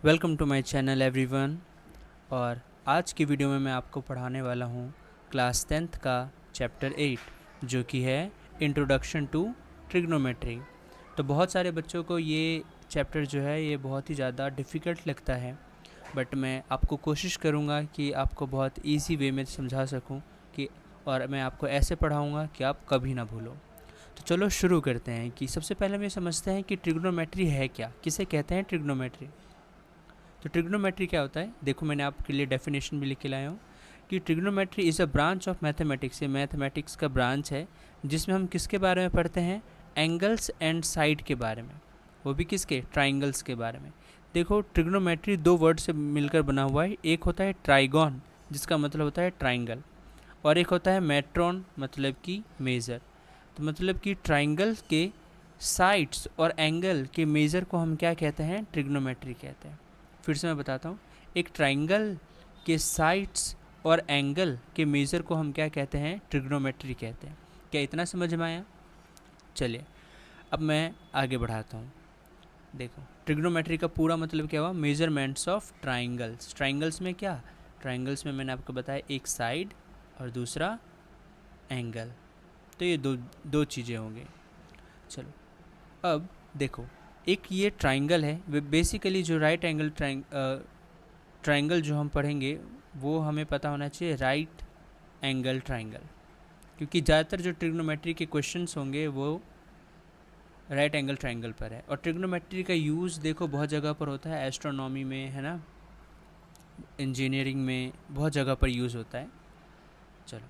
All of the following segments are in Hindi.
Welcome to my channel everyone. और आज की वीडियो में मैं आपको पढ़ाने वाला हूँ क्लास 10th का चैप्टर 8 जो कि है इंट्रोडक्शन टू ट्रिग्नोमेट्री। तो बहुत सारे बच्चों को ये चैप्टर जो है ये बहुत ही ज़्यादा डिफ़िकल्ट लगता है, बट मैं आपको कोशिश करूँगा कि आपको बहुत ईजी वे में समझा सकूँ कि और मैं आपको ऐसे पढ़ाऊँगा कि आप कभी ना भूलो। तो चलो शुरू करते हैं कि सबसे पहले हम ये समझते हैं कि ट्रिग्नोमेट्री है क्या, किसे कहते हैं ट्रिग्नोमेट्री। तो ट्रिग्नोमेट्री क्या होता है, देखो मैंने आपके लिए डेफिनेशन भी लिख के लाया हूँ कि trigonometry is a branch of mathematics. ये मैथमेटिक्स का ब्रांच है जिसमें हम किसके बारे में पढ़ते हैं, एंगल्स एंड साइड के बारे में, वो भी किसके, ट्राइंगल्स के बारे में। देखो ट्रिग्नोमेट्री दो वर्ड से मिलकर बना हुआ है, एक होता है ट्राइगॉन जिसका मतलब होता है ट्राइंगल, और एक होता है मेट्रॉन मतलब कि मेज़र। तो मतलब कि ट्राइंगल के साइड्स और एंगल के मेज़र को हम क्या कहते हैं, ट्रिग्नोमेट्री कहते हैं। फिर से मैं बताता हूँ, एक ट्राइंगल के साइड्स और एंगल के मेज़र को हम क्या कहते हैं, ट्रिग्नोमेट्री कहते हैं। क्या इतना समझ में आया? चलिए अब मैं आगे बढ़ाता हूँ। देखो ट्रिग्नोमेट्री का पूरा मतलब क्या हुआ, मेजरमेंट्स ऑफ ट्राइंगल्स। ट्राइंगल्स में क्या, ट्राइंगल्स में मैंने आपको बताया एक साइड और दूसरा एंगल, तो ये दो दो चीज़ें होंगी। चलो अब देखो, एक ये ट्राइंगल है, बेसिकली जो राइट एंगल ट्राइंगल जो हम पढ़ेंगे वो हमें पता होना चाहिए राइट एंगल ट्राइंगल, क्योंकि ज़्यादातर जो ट्रिग्नोमेट्री के क्वेश्चंस होंगे वो राइट एंगल ट्राइंगल पर है। और ट्रिग्नोमेट्री का यूज़ देखो बहुत जगह पर होता है, एस्ट्रोनॉमी में है ना, इंजीनियरिंग में बहुत जगह पर यूज़ होता है। चलो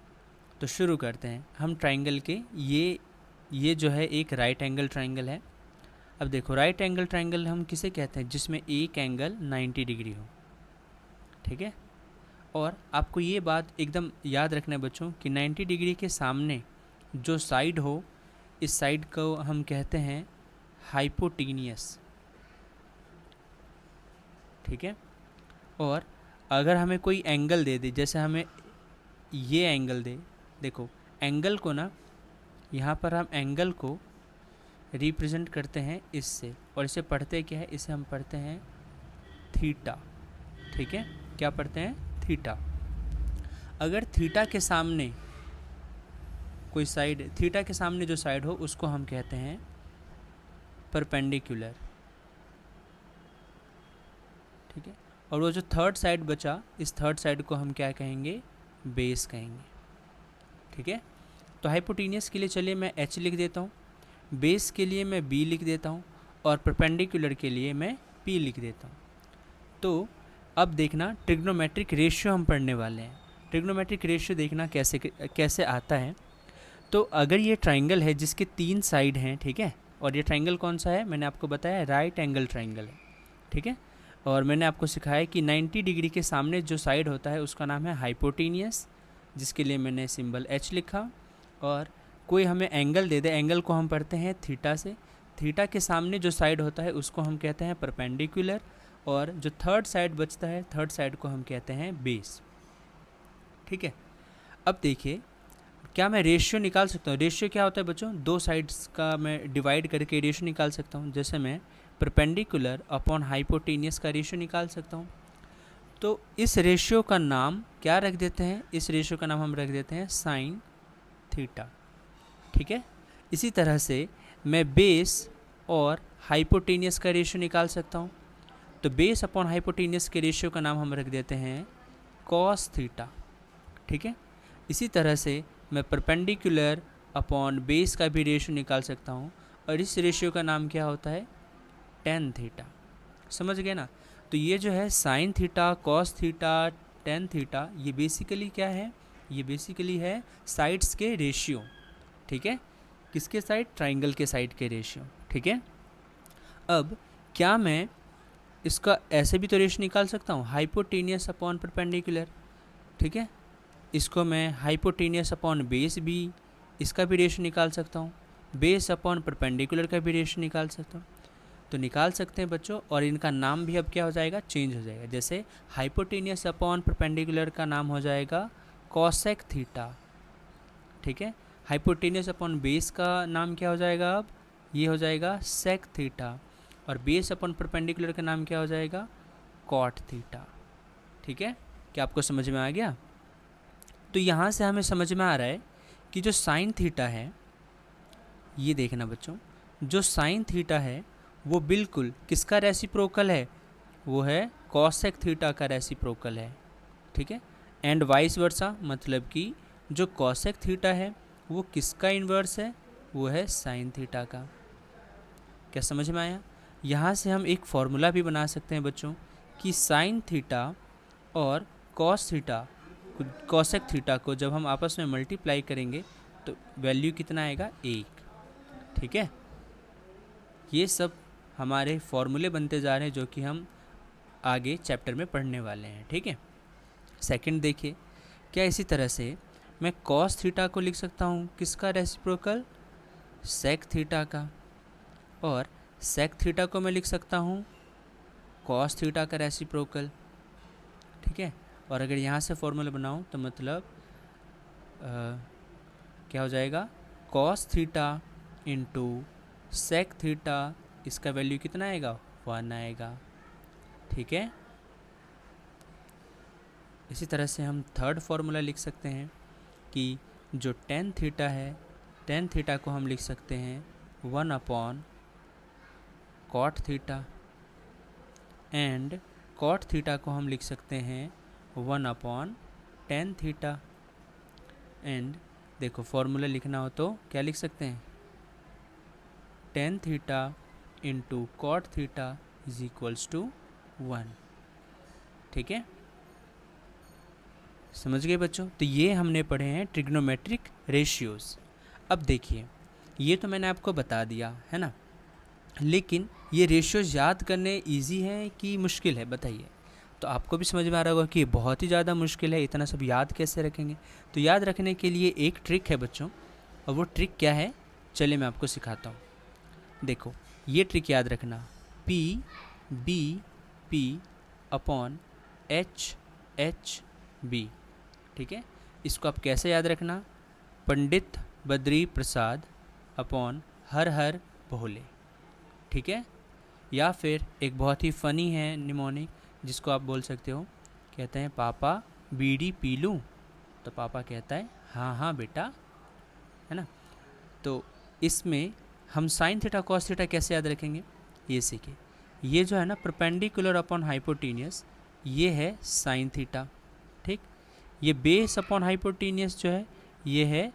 तो शुरू करते हैं हम ट्राइंगल के। ये जो है एक राइट एंगल ट्राइंगल है। अब देखो राइट एंगल ट्राइंगल हम किसे कहते हैं, जिसमें एक एंगल 90 डिग्री हो, ठीक है। और आपको ये बात एकदम याद रखना है बच्चों कि 90 डिग्री के सामने जो साइड हो, इस साइड को हम कहते हैं हाइपोटीनियस, ठीक है। और अगर हमें कोई एंगल दे दे, जैसे हमें ये एंगल दे, देखो एंगल को ना, यहाँ पर हम एंगल को रिप्रेजेंट करते हैं इससे, और इसे पढ़ते क्या है, इसे हम पढ़ते हैं थीटा, ठीक है। क्या पढ़ते हैं, थीटा। अगर थीटा के सामने कोई साइड, थीटा के सामने जो साइड हो उसको हम कहते हैं परपेंडिकुलर, ठीक है। और वो जो थर्ड साइड बचा, इस थर्ड साइड को हम क्या कहेंगे, बेस कहेंगे, ठीक है। तो हाइपोटीनियस के लिए चलिए मैं एच लिख देता हूँ, बेस के लिए मैं बी लिख देता हूँ, और परपेंडिकुलर के लिए मैं पी लिख देता हूँ। तो अब देखना ट्रिग्नोमेट्रिक रेशियो हम पढ़ने वाले हैं। ट्रिग्नोमेट्रिक रेशियो देखना कैसे कैसे आता है। तो अगर ये ट्राइंगल है जिसके 3 साइड हैं, ठीक है, और ये ट्राइंगल कौन सा है, मैंने आपको बताया राइट एंगल ट्राइंगल है, ठीक है। और मैंने आपको सिखाया कि 90 डिग्री के सामने जो साइड होता है उसका नाम है हाइपोटीनियस, जिसके लिए मैंने सिंबल एच लिखा। और कोई हमें एंगल दे दे, एंगल को हम पढ़ते हैं थीटा से, थीटा के सामने जो साइड होता है उसको हम कहते हैं परपेंडिकुलर, और जो थर्ड साइड बचता है, थर्ड साइड को हम कहते हैं बेस, ठीक है। अब देखिए, क्या मैं रेशियो निकाल सकता हूँ? रेशियो क्या होता है बच्चों, दो साइड्स का मैं डिवाइड करके रेशियो निकाल सकता हूँ। जैसे मैं परपेंडिकुलर अपॉन हाइपोटेनियस का रेशियो निकाल सकता हूँ। तो इस रेशियो का नाम क्या रख देते हैं, इस रेशियो का नाम हम रख देते हैं साइन थीटा, ठीक है। इसी तरह से मैं बेस और हाइपोटेनियस का रेशियो निकाल सकता हूँ। तो बेस अपॉन हाइपोटेनियस के रेशियो का नाम हम रख देते हैं कॉस थीटा, ठीक है। इसी तरह से मैं परपेंडिकुलर अपॉन बेस का भी रेशियो निकाल सकता हूँ, और इस रेशियो का नाम क्या होता है, टेन थीटा। समझ गए ना। तो ये जो है sine theta, cos theta, tan theta, ये बेसिकली क्या है, ये बेसिकली है साइड्स के रेशियो, ठीक है। किसके साइड, ट्राइंगल के साइड के रेशियो, ठीक है। अब क्या मैं इसका ऐसे भी तो रेशियो निकाल सकता हूँ, हाइपोटेनियस अपॉन परपेंडिकुलर, ठीक है। इसको मैं हाइपोटेनियस अपॉन बेस भी, इसका भी रेशियो निकाल सकता हूँ, बेस अपॉन परपेंडिकुलर का भी रेशियो निकाल सकता हूँ। तो निकाल सकते हैं बच्चों, और इनका नाम भी अब क्या हो जाएगा, चेंज हो जाएगा। जैसे हाइपोटेनियस अपॉन परपेंडिकुलर का नाम हो जाएगा कॉसेक थीटा, ठीक है। हाइपोटेनियस अपॉन बेस का नाम क्या हो जाएगा, अब ये हो जाएगा सेक थीटा, और बेस अपॉन परपेंडिकुलर का नाम क्या हो जाएगा, कॉट थीटा। ठीक है, क्या आपको समझ में आ गया? तो यहाँ से हमें समझ में आ रहा है कि जो साइन थीटा है, ये देखना बच्चों, जो साइन थीटा है वो बिल्कुल किसका रेसिप्रोकल है? वो है कॉसेक थीटा का रेसिप्रोकल है। ठीक है, एंड वाइस वर्सा, मतलब कि जो कॉसेक थीटा है वो किसका इन्वर्स है? वो है साइन थीटा का। क्या समझ में आया? यहाँ से हम एक फॉर्मूला भी बना सकते हैं बच्चों कि साइन थीटा और कॉस थीटा, कॉसेक थीटा को जब हम आपस में मल्टीप्लाई करेंगे तो वैल्यू कितना आएगा? 1। ठीक है, ये सब हमारे फॉर्मूले बनते जा रहे हैं जो कि हम आगे चैप्टर में पढ़ने वाले हैं। ठीक है, सेकंड देखिए, क्या इसी तरह से मैं कॉस थीटा को लिख सकता हूँ किसका रेसिप्रोकल? सेक थीटा का। और सेक थीटा को मैं लिख सकता हूँ कॉस थीटा का रेसिप्रोकल। ठीक है, और अगर यहाँ से फॉर्मूला बनाऊँ तो मतलब क्या हो जाएगा? Cos theta into sec theta, इसका वैल्यू कितना आएगा? 1 आएगा। ठीक है, इसी तरह से हम थर्ड फार्मूला लिख सकते हैं कि जो टेन थीटा है, टेन थीटा को हम लिख सकते हैं 1 upon cot theta, and cot theta को हम लिख सकते हैं 1 अपॉन टेन थीटा। एंड देखो, फॉर्मूला लिखना हो तो क्या लिख सकते हैं? Tan theta into cot theta is equals to 1। ठीक है, समझ गए बच्चों? तो ये हमने पढ़े हैं ट्रिग्नोमेट्रिक रेशियोज़। अब देखिए, ये तो मैंने आपको बता दिया है ना, लेकिन ये रेशियोज़ याद करने इजी है कि मुश्किल है, बताइए? तो आपको भी समझ में आ रहा होगा कि बहुत ही ज़्यादा मुश्किल है, इतना सब याद कैसे रखेंगे? तो याद रखने के लिए एक ट्रिक है बच्चों, और वो ट्रिक क्या है? चलिए मैं आपको सिखाता हूँ। देखो, ये ट्रिक याद रखना, P B P upon H H B. ठीक है, इसको आप कैसे याद रखना? पंडित बद्री प्रसाद अपॉन हर हर भोले। ठीक है, या फिर एक बहुत ही फ़नी है निमोनिक जिसको आप बोल सकते हो, कहते हैं पापा बीड़ी पी लूँ? तो पापा कहता है हाँ हाँ बेटा, है ना? तो इसमें हम साइन थीटा कॉस थीटा कैसे याद रखेंगे? ये सीखिए, ये जो है ना परपेंडिकुलर अपॉन हाइपोटेनियस, ये है साइन थीटा। ठीक, ये बेस अपॉन हाइपोटेनियस जो है ये है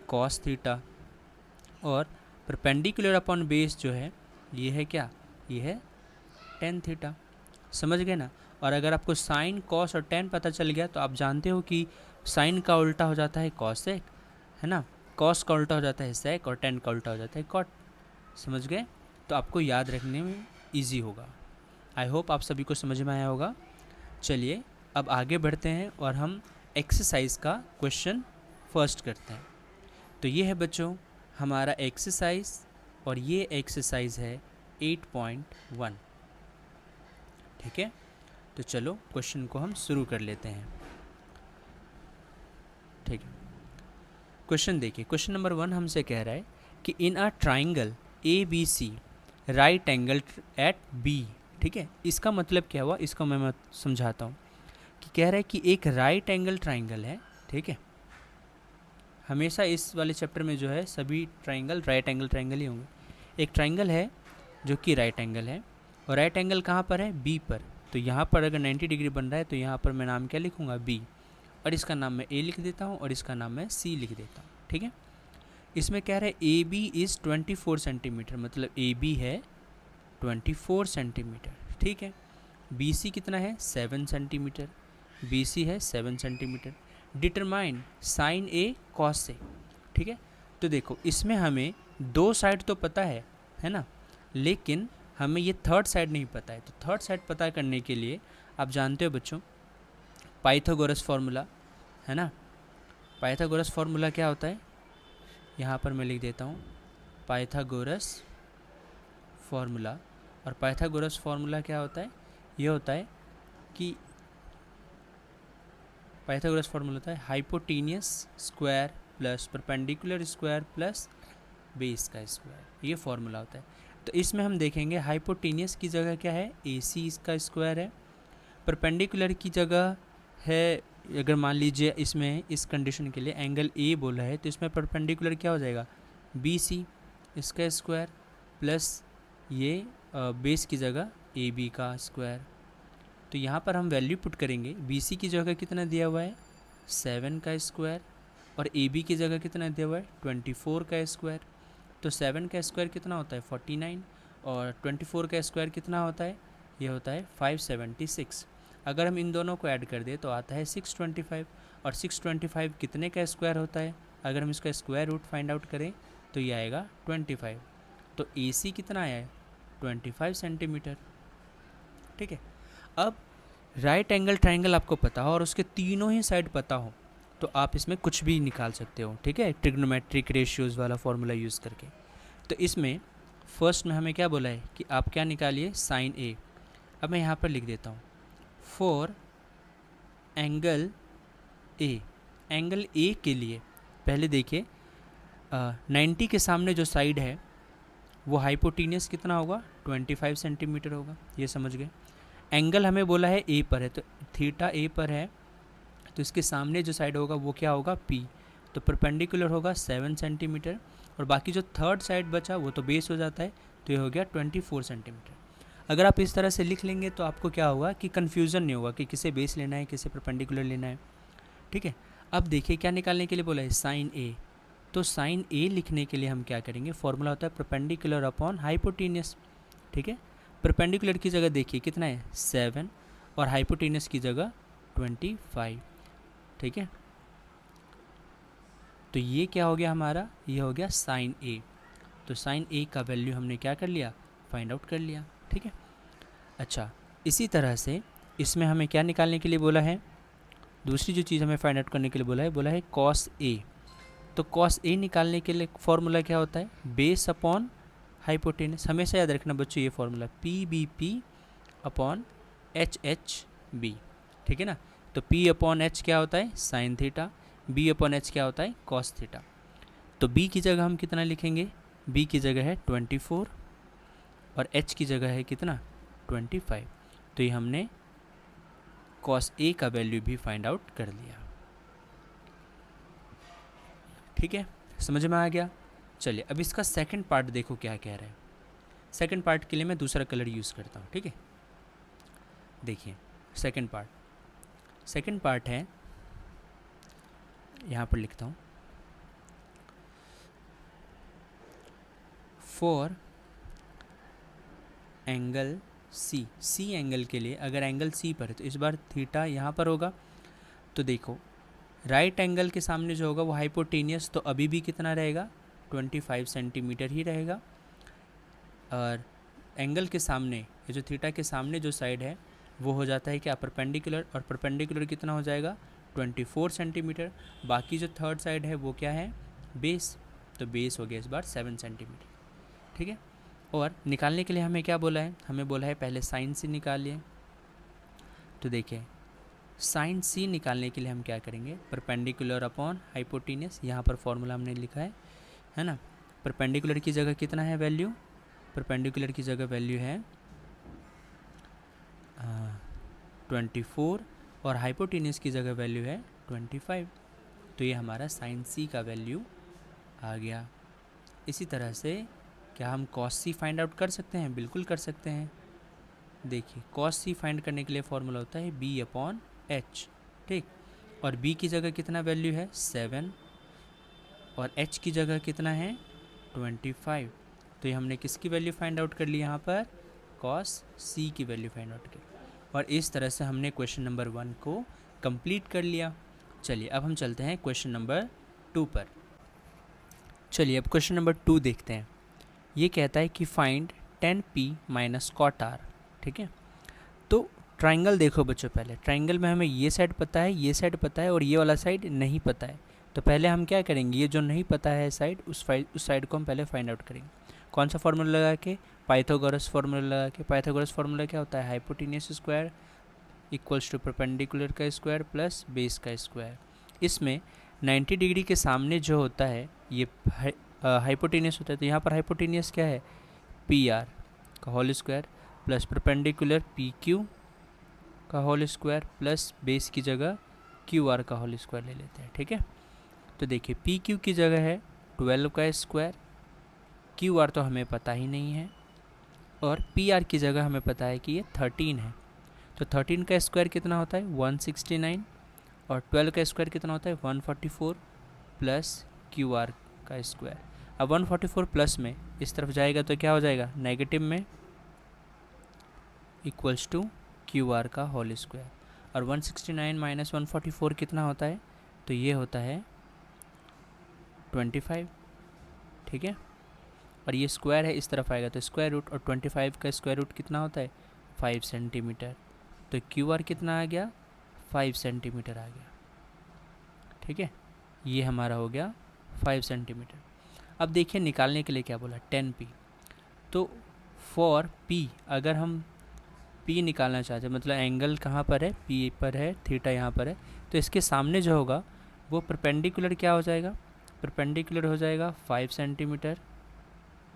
कॉस थीटा, और परपेंडिकुलर अपॉन बेस जो है ये है क्या? ये है टेन थीटा। समझ गए ना? और अगर आपको साइन कॉस और टेन पता चल गया तो आप जानते हो कि साइन का उल्टा हो जाता है कॉसेक, है ना? कॉस का उल्टा हो जाता है सेक, और टेन का उल्टा हो जाता है कॉट। समझ गए? तो आपको याद रखने में ईजी होगा। आई होप आप सभी को समझ में आया होगा। चलिए अब आगे बढ़ते हैं और हम एक्सरसाइज का क्वेश्चन फर्स्ट करते हैं। तो ये है बच्चों हमारा एक्सरसाइज, और ये एक्सरसाइज है 8.1। ठीक है, तो चलो क्वेश्चन को हम शुरू कर लेते हैं। ठीक है, क्वेश्चन देखिए, क्वेश्चन नंबर 1 हमसे कह रहा है कि in a triangle A B C right angle at B. ठीक है, इसका मतलब क्या हुआ, इसको मैं समझाता हूँ। कि कह रहा है कि एक राइट एंगल ट्राइंगल है। ठीक है, हमेशा इस वाले चैप्टर में जो है सभी ट्राइंगल राइट एंगल ट्राइंगल ही होंगे। एक ट्राइंगल है जो कि राइट एंगल है, और राइट एंगल कहाँ पर है? बी पर। तो यहाँ पर अगर 90 डिग्री बन रहा है तो यहाँ पर मैं नाम क्या लिखूँगा? बी, और इसका नाम मैं ए लिख देता हूँ और इसका नाम मैं सी लिख देता हूँ। ठीक है, इसमें कह रहा है ए बी इज़ 24 सेंटीमीटर, मतलब ए बी है 24 सेंटीमीटर। ठीक है, बी सी कितना है? 7 सेंटीमीटर। बी सी है 7 centimetre. Determine sign A cos A. ठीक है, तो देखो इसमें हमें दो साइड तो पता है ना, लेकिन हमें ये थर्ड साइड नहीं पता है। तो थर्ड साइड पता करने के लिए आप जानते हो बच्चों पाइथागोरस फार्मूला, है ना? पाइथागोरस फार्मूला क्या होता है? यहाँ पर मैं लिख देता हूँ पाइथागोरस फार्मूला। और पाइथागोरस फार्मूला क्या होता है? ये होता है कि पाइथागोरस फार्मूला होता है hypotenuse square plus perpendicular square plus base का स्क्वायर, ये फार्मूला होता है। तो इसमें हम देखेंगे हाइपोटेनियस की जगह क्या है? AC इसका स्क्वायर है, परपेंडिकुलर की जगह है, अगर मान लीजिए इसमें इस कंडीशन के लिए एंगल ए बोला है तो इसमें परपेंडिकुलर क्या हो जाएगा, बी सी इसका स्क्वायर प्लस ये बेस की जगह ए बी का स्क्वायर। तो यहाँ पर हम वैल्यू पुट करेंगे, बी सी की जगह कितना दिया हुआ है 7 का स्क्वायर और ए बी की जगह कितना दिया हुआ है 24 का स्क्वायर। तो 7 का स्क्वायर कितना होता है 49 और 24 का स्क्वायर कितना होता है, ये होता है 576। अगर हम इन दोनों को ऐड कर दें तो आता है 625 और 625 कितने का स्क्वायर होता है, अगर हम इसका स्क्वायर रूट फाइंड आउट करें तो ये आएगा 25। तो ए सी कितना आया है 25 सेंटीमीटर। ठीक है, अब राइट एंगल ट्राइंगल आपको पता हो और उसके तीनों ही साइड पता हो तो आप इसमें कुछ भी निकाल सकते हो। ठीक है, ट्रिग्नोमेट्रिक रेशियोज़ वाला फॉर्मूला यूज़ करके। तो इसमें फर्स्ट में हमें क्या बोला है कि आप क्या निकालिए साइन ए। अब मैं यहाँ पर लिख देता हूँ for angle A. Angle A के लिए पहले देखिए 90 के सामने जो साइड है वो हाइपोटीनियस कितना होगा 25 सेंटीमीटर होगा, ये समझ गए। एंगल हमें बोला है ए पर है तो थीटा ए पर है तो इसके सामने जो साइड होगा वो क्या होगा पी, तो परपेंडिकुलर होगा 7 सेंटीमीटर और बाकी जो थर्ड साइड बचा वो तो बेस हो जाता है तो ये हो गया 24 सेंटीमीटर। अगर आप इस तरह से लिख लेंगे तो आपको क्या होगा कि कन्फ्यूज़न नहीं होगा कि किसे बेस लेना है किसे परपेंडिकुलर लेना है। ठीक है, अब देखिए क्या निकालने के लिए बोला है साइन ए। तो साइन ए लिखने के लिए हम क्या करेंगे, फॉर्मूला होता है परपेंडिकुलर अपॉन हाइपोटीनियस। ठीक है, परपेंडिकुलर की जगह देखिए कितना है 7 और हाइपोटीनियस की जगह 25। ठीक है, तो ये क्या हो गया हमारा, ये हो गया साइन ए। तो साइन ए का वैल्यू हमने क्या कर लिया, फाइंड आउट कर लिया। ठीक है, अच्छा इसी तरह से इसमें हमें क्या निकालने के लिए बोला है, दूसरी जो चीज़ हमें फाइंड आउट करने के लिए बोला है कॉस ए। तो कॉस ए निकालने के लिए फॉर्मूला क्या होता है बेस अपॉन हाइपोटेनस। हमेशा याद रखना बच्चों ये formula P B P upon H H B. ठीक है ना, तो पी अपॉन एच क्या होता है sine theta, B upon H क्या होता है कॉस थीटा। तो बी की जगह हम कितना लिखेंगे, बी की जगह है 24 और एच की जगह है कितना 25। तो ये हमने कॉस ए का वैल्यू भी फाइंड आउट कर लिया। ठीक है, समझ में आ गया। चलिए अब इसका सेकंड पार्ट देखो क्या कह रहा है। सेकंड पार्ट के लिए मैं दूसरा कलर यूज़ करता हूँ। ठीक है, देखिए सेकंड पार्ट है, यहाँ पर लिखता हूँ for angle C. C angle के लिए अगर एंगल सी पर है तो इस बार थीटा यहाँ पर होगा। तो देखो राइट एंगल के सामने जो होगा वो हाइपोटेनियस, तो अभी भी कितना रहेगा 25 सेंटीमीटर ही रहेगा। और एंगल के सामने ये जो थीटा के सामने जो साइड है वो हो जाता है क्या परपेंडिकुलर, और परपेंडिकुलर कितना हो जाएगा 24 सेंटीमीटर। बाकी जो थर्ड साइड है वो क्या है बेस, तो बेस हो गया इस बार 7 सेंटीमीटर। ठीक है, और निकालने के लिए हमें क्या बोला है, हमें बोला है पहले साइन सी निकालिए। तो देखिए साइन सी निकालने के लिए हम क्या करेंगे, परपेंडिकुलर अपॉन हाइपोटेनियस, यहाँ पर फॉर्मूला हमने लिखा है ना। परपेंडिकुलर की जगह कितना है वैल्यू, परपेंडिकुलर की जगह वैल्यू है 24 और हाइपोटेनियस की जगह वैल्यू है 25। तो ये हमारा साइन सी का वैल्यू आ गया। इसी तरह से क्या हम कॉस सी फाइंड आउट कर सकते हैं, बिल्कुल कर सकते हैं। देखिए कॉस सी फाइंड करने के लिए फॉर्मूला होता है बी अपॉन एच। ठीक, और b की जगह कितना वैल्यू है 7 और h की जगह कितना है 25। तो ये हमने किसकी वैल्यू फाइंड आउट कर ली, यहाँ पर cos c की वैल्यू फाइंड आउट कर ली। और इस तरह से हमने क्वेश्चन नंबर 1 को कंप्लीट कर लिया। चलिए अब हम चलते हैं क्वेश्चन नंबर 2 पर। चलिए अब क्वेश्चन नंबर 2 देखते हैं। ये कहता है कि find tan p minus cot r। ठीक है, तो ट्राइंगल देखो बच्चों, पहले ट्राइंगल में हमें ये साइड पता है, ये साइड पता है और ये वाला साइड नहीं पता है। तो पहले हम क्या करेंगे, ये जो नहीं पता है साइड उस साइड को हम पहले फाइंड आउट करेंगे। कौन सा फार्मूला लगा के, पाइथागोरस फार्मूला लगा के। पाइथागोरस फार्मूला क्या होता है, hypotenuse square equals to perpendicular का स्क्वायर प्लस बेस का स्क्वायर। इसमें 90 डिग्री के सामने जो होता है ये हाइपोटेनियस होता है, तो यहाँ पर हाइपोटेनियस क्या है पी आर का whole square plus perpendicular P Q का होल स्क्वायर प्लस बेस की जगह क्यू आर का होल स्क्वायर ले लेते हैं, ठीक है। तो देखिए पी क्यू की जगह है 12 का स्क्वायर, क्यू आर तो हमें पता ही नहीं है, और पी आर की जगह हमें पता है कि ये 13 है। तो 13 का स्क्वायर कितना होता है 169, और 12 का स्क्वायर कितना होता है 144 प्लस क्यू आर का स्क्वायर। अब 144 प्लस में इस तरफ जाएगा तो क्या हो जाएगा नेगेटिव में, इक्वल्स टू क्यू आर का होल स्क्वायर। और 169 माइनस 144 कितना होता है, तो ये होता है 25, ठीक है। और ये स्क्वायर है इस तरफ आएगा तो स्क्वायर रूट, और 25 का स्क्वायर रूट कितना होता है 5 सेंटीमीटर। तो क्यू आर कितना आ गया 5 सेंटीमीटर आ गया, ठीक है। ये हमारा हो गया 5 सेंटीमीटर। अब देखिए निकालने के लिए क्या बोला 10p। तो फॉर p अगर हम p निकालना चाहते हैं, मतलब एंगल कहाँ पर है p पर है, थीटा यहाँ पर है, तो इसके सामने जो होगा वो परपेंडिकुलर क्या हो जाएगा, परपेंडिकुलर हो जाएगा 5 सेंटीमीटर,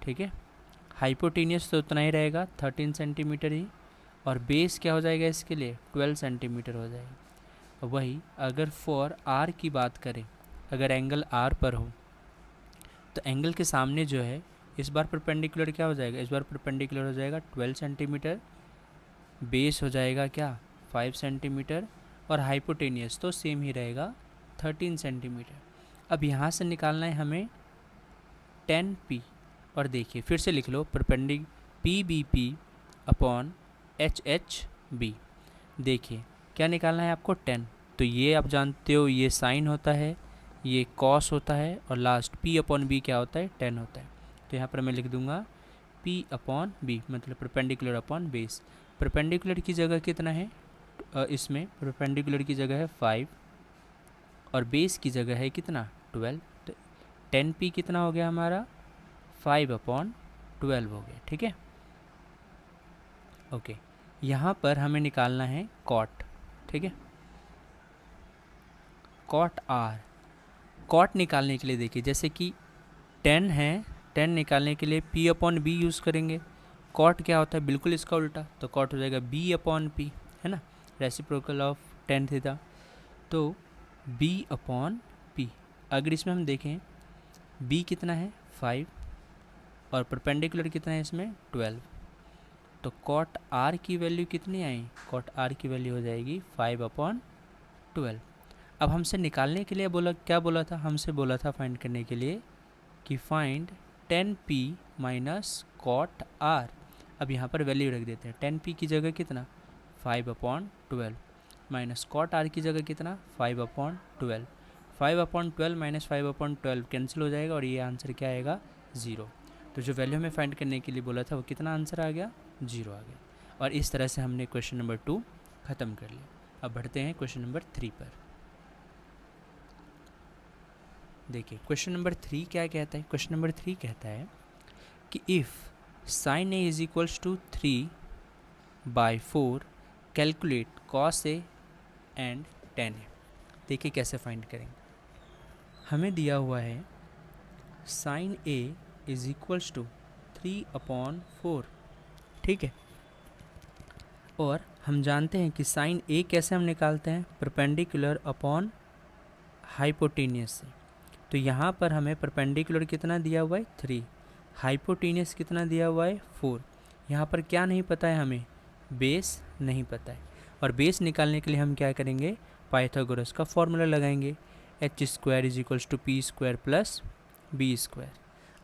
ठीक है। हाइपोटेनियस तो उतना ही रहेगा 13 सेंटीमीटर ही, और बेस क्या हो जाएगा इसके लिए 12 सेंटीमीटर हो जाएगा। वही अगर फॉर r की बात करें, अगर एंगल r पर हो तो एंगल के सामने जो है इस बार परपेंडिकुलर क्या हो जाएगा, इस बार परपेंडिकुलर हो जाएगा 12 सेंटीमीटर, बेस हो जाएगा क्या 5 सेंटीमीटर, और हाइपोटेनियस तो सेम ही रहेगा 13 सेंटीमीटर। अब यहाँ से निकालना है हमें 10p, और देखिए फिर से लिख लो P B P upon H B. देखिए क्या निकालना है आपको 10, तो ये आप जानते हो ये साइन होता है, ये कॉस होता है, और लास्ट p अपॉन बी क्या होता है 10 होता है। तो यहाँ पर मैं लिख दूंगा p अपॉन बी, मतलब परपेंडिकुलर अपॉन बेस। परपेंडिकुलर की जगह कितना है, इसमें परपेंडिकुलर की जगह है 5, और बेस की जगह है कितना 12। तो 10p कितना हो गया हमारा 5 अपॉन 12 हो गया, ठीक है। ओके, यहाँ पर हमें निकालना है कॉट, ठीक है, कॉट आर। कॉट निकालने के लिए देखिए जैसे कि 10 है, 10 निकालने के लिए p अपॉन बी यूज़ करेंगे। कॉट क्या होता है बिल्कुल इसका उल्टा, तो कॉट हो जाएगा b अपॉन p, है ना, रेसिप्रोकल ऑफ tan थीटा। तो b अपॉन p, अगर इसमें हम देखें b कितना है 5, और परपेंडिकुलर कितना है इसमें 12, तो कॉट r की वैल्यू कितनी आई, कॉट r की वैल्यू हो जाएगी 5 अपॉन 12। अब हमसे निकालने के लिए बोला, क्या बोला था, हमसे बोला था फाइंड करने के लिए कि find 10p minus cot r। अब यहाँ पर वैल्यू रख देते हैं, 10p की जगह कितना 5 अपॉन 12, माइनस कॉट r की जगह कितना 5 upon 12। 5 upon 12 minus 5 upon 12 cancel हो जाएगा, और ये आंसर क्या आएगा 0। तो जो वैल्यू हमें फाइंड करने के लिए बोला था वो कितना आंसर आ गया 0 आ गया। और इस तरह से हमने क्वेश्चन नंबर 2 ख़त्म कर लिया। अब बढ़ते हैं क्वेश्चन नंबर 3 पर। देखिए क्वेश्चन नंबर 3 क्या कहता है, क्वेश्चन नंबर 3 कहता है कि if sine A is equals to 3/4 calculate cos A and tan A. देखिए कैसे फाइंड करेंगे, हमें दिया हुआ है sine A is equals to 3/4, ठीक है, और हम जानते हैं कि साइन ए कैसे हम निकालते हैं परपेंडिकुलर अपॉन हाइपोटेनियस से। तो यहाँ पर हमें परपेंडिकुलर कितना दिया हुआ है 3, हाइपोटेनियस कितना दिया हुआ है 4। यहाँ पर क्या नहीं पता है हमें, बेस नहीं पता है, और बेस निकालने के लिए हम क्या करेंगे पाइथागोरस का फॉर्मूला लगाएंगे, h square is equals to P square plus B square.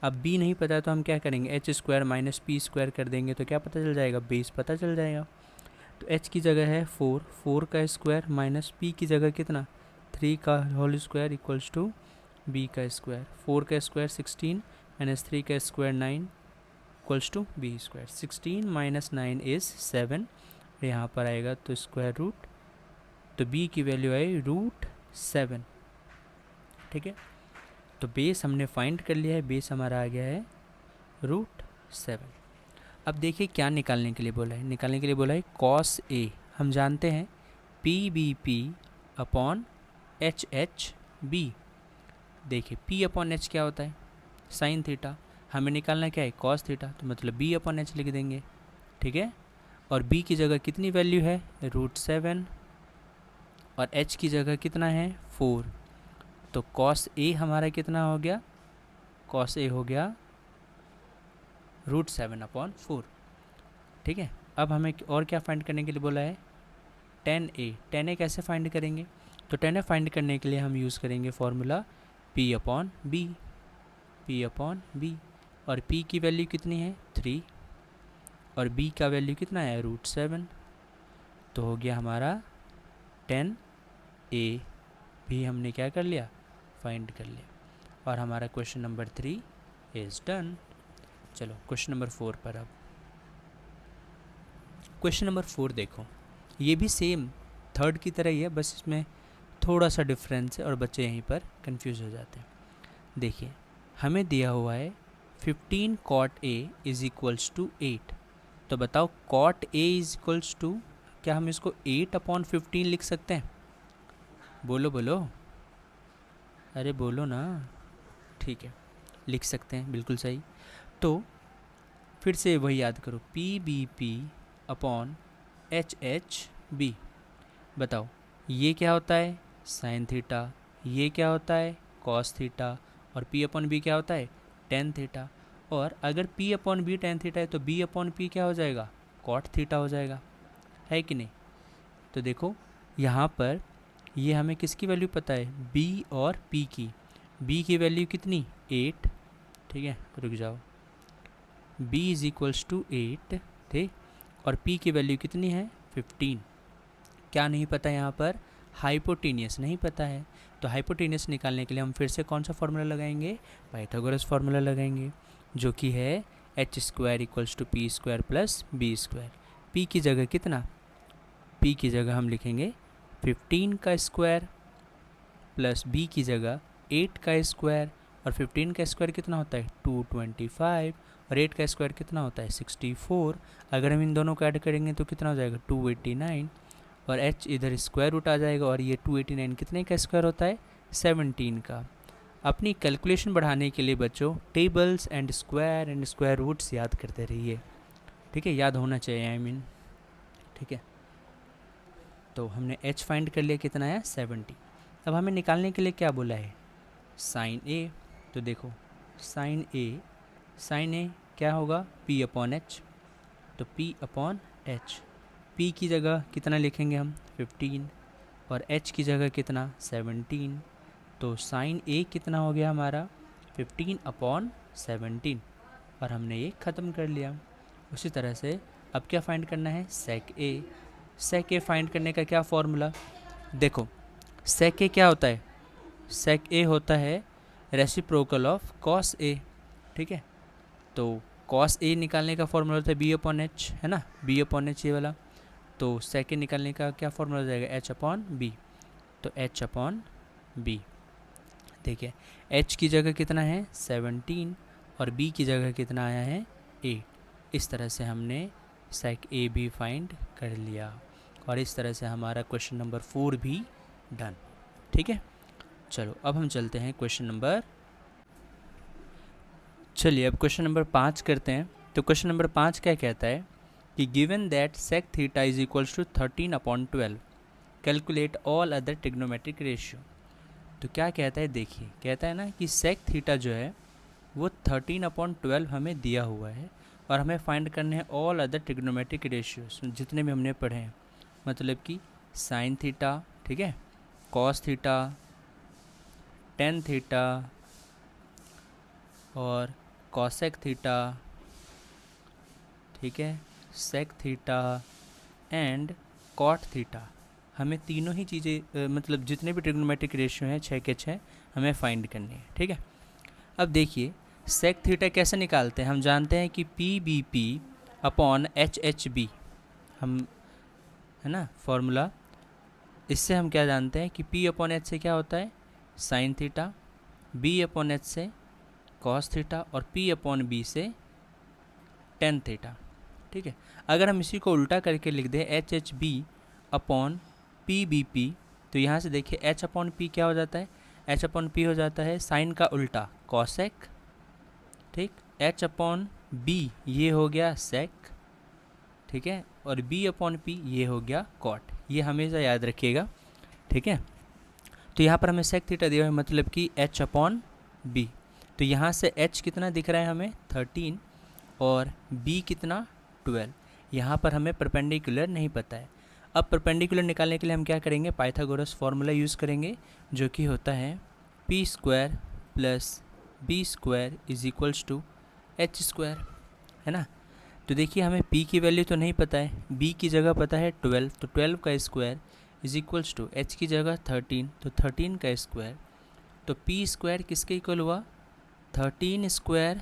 अब b नहीं पता है तो हम क्या करेंगे h square minus P square कर देंगे, तो क्या पता चल जाएगा बेस पता चल जाएगा। तो h की जगह है 4, 4 का स्क्वायर माइनस p की जगह कितना 3 का whole square equals to b का स्क्वायर। 4 का स्क्वायर 16 माइनस 3 का square 9 equals to b square. 16 minus 9 is 7, यहाँ पर आएगा तो स्क्वायर रूट, तो b की वैल्यू आई √7, ठीक है। तो बेस हमने फाइंड कर लिया है, बेस हमारा आ गया है √7। अब देखिए क्या निकालने के लिए बोला है, निकालने के लिए बोला है कॉस ए। हम जानते हैं P B P upon H B. देखिए p अपॉन एच क्या होता है साइन थीटा, हमें निकालना क्या है कॉस थीटा, तो मतलब b अपॉन एच लिख देंगे, ठीक है। और b की जगह कितनी वैल्यू है, √7, और h की जगह कितना है 4। तो cos a हमारा कितना हो गया, cos a हो गया √7/4। ठीक है, अब हमें और क्या फाइंड करने के लिए बोला है, tan a कैसे फाइंड करेंगे, तो tan a फाइंड करने के लिए हम यूज़ करेंगे फॉर्मूला p/b, और p की वैल्यू कितनी है 3 और b का वैल्यू कितना है √7। तो हो गया हमारा tan a भी हमने क्या कर लिया, फाइंड कर लिया, और हमारा क्वेश्चन नंबर 3 इज़ डन। चलो क्वेश्चन नंबर 4 पर। अब क्वेश्चन नंबर 4 देखो, ये भी सेम थर्ड की तरह ही है, बस इसमें थोड़ा सा डिफरेंस है और बच्चे यहीं पर कंफ्यूज हो जाते हैं। देखिए हमें दिया हुआ है 15 cot a is equals to 8। तो बताओ cot a is equals to, क्या हम इसको 8/15 लिख सकते हैं, बोलो बोलो, अरे बोलो ना। ठीक है, लिख सकते हैं, बिल्कुल सही। तो फिर से वही याद करो, p/b/h/b। बताओ ये क्या होता है साइन थीटा, ये क्या होता है कॉस थीटा, और p/b क्या होता है टेन थीटा। और अगर p/b टेन थीटा है तो b/p क्या हो जाएगा, कॉट थीटा हो जाएगा, है कि नहीं। तो देखो यहाँ पर ये हमें किसकी वैल्यू पता है, b और p की। b की वैल्यू कितनी 8, ठीक है, रुक जाओ, b इज़ इक्वल्स टू 8, ठीक, और p की वैल्यू कितनी है 15। क्या नहीं पता यहाँ पर, हाइपोटेनियस नहीं पता है। तो हाइपोटेनियस निकालने के लिए हम फिर से कौन सा फार्मूला लगाएंगे, पाइथागोरस फार्मूला लगाएंगे, जो कि है h² = p² + b²। p की जगह कितना, p की जगह हम लिखेंगे 15 का स्क्वायर प्लस b की जगह 8 का स्क्वायर, और 15 का स्क्वायर कितना होता है 225, और 8 का स्क्वायर कितना होता है 64। अगर हम इन दोनों को ऐड करेंगे तो कितना हो जाएगा 289, और h इधर स्क्वायर रूट आ जाएगा, और ये 289 कितने का स्क्वायर होता है 17 का। अपनी कैलकुलेशन बढ़ाने के लिए बच्चों टेबल्स एंड स्क्वायर रूट्स याद करते रहिए, ठीक है, याद होना चाहिए आई मीन, ठीक है। तो हमने h फाइंड कर लिया, कितना है 70। अब हमें निकालने के लिए क्या बोला है, साइन a। तो देखो साइन a क्या होगा p/h, तो p/h, p की जगह कितना लिखेंगे हम 15, और h की जगह कितना 17। तो साइन a कितना हो गया हमारा 15/17, और हमने ये ख़त्म कर लिया। उसी तरह से अब क्या फाइंड करना है सेक ए फाइंड करने का क्या फॉर्मूला, देखो सेक ए क्या होता है, सेक ए होता है रेसिप्रोकल ऑफ कॉस ए, ठीक है। तो कॉस ए निकालने का फॉर्मूला होता है b/h, है ना, b/h ये वाला। तो सेक ए निकालने का क्या फॉर्मूला हो जाएगा h/b, तो h/b। देखिए h की जगह कितना है 17, और b की जगह कितना आया है 8। इस तरह से हमने सेक ए भी फाइंड कर लिया, और इस तरह से हमारा क्वेश्चन नंबर 4 भी डन, ठीक है। चलो अब हम चलते हैं क्वेश्चन नंबर, चलिए अब क्वेश्चन नंबर 5 करते हैं। तो क्वेश्चन नंबर 5 क्या कहता है कि given that sec theta is equals to 13/12 calculate all other trigonometric ratio. तो क्या कहता है, देखिए कहता है ना कि सेक थीटा जो है वो 13/12 हमें दिया हुआ है, और हमें फाइंड करने हैं ऑल अदर ट्रिग्नोमेट्रिक रेशियोज जितने भी हमने पढ़े हैं, मतलब कि साइन थीटा, ठीक है, कॉस थीटा, टेन थीटा, और कॉसेक थीटा, ठीक है, sec theta and cot theta. हमें तीनों ही चीज़ें मतलब जितने भी ट्रिग्नोमेट्रिक रेशियो हैं 6 के 6 हमें फाइंड करनी है, ठीक है। अब देखिए सेक थीटा कैसे निकालते हैं, हम जानते हैं कि p/b/h/b, हम, है ना फॉर्मूला, इससे हम क्या जानते हैं कि p/h से क्या होता है साइन थीटा, b/h से कॉस थीटा, और p/b से टेन थीटा, ठीक है। अगर हम इसी को उल्टा करके लिख दें h/b/p/b, तो यहाँ से देखिए h/p क्या हो जाता है, h/p हो जाता है साइन का उल्टा कॉसेक, ठीक, h/b ये हो गया सेक, ठीक है, और b अपॉन p ये हो गया कॉट। ये हमेशा याद रखिएगा, ठीक है। तो यहाँ पर हमें सेक थीटा दिया है, मतलब कि h अपॉन b। तो यहाँ से h कितना दिख रहा है हमें 13 और b कितना 12। यहाँ पर हमें परपेंडिकुलर नहीं पता है। अब परपेंडिकुलर निकालने के लिए हम क्या करेंगे, पाइथागोरस फार्मूला यूज़ करेंगे, जो कि होता है p square plus b square is equals to h square, है ना। तो देखिए हमें p की वैल्यू तो नहीं पता है, b की जगह पता है 12, तो 12 का square is equals to h की जगह 13, तो 13 का स्क्वायर। तो p स्क्वायर किसके इक्वल हुआ, 13 स्क्वायर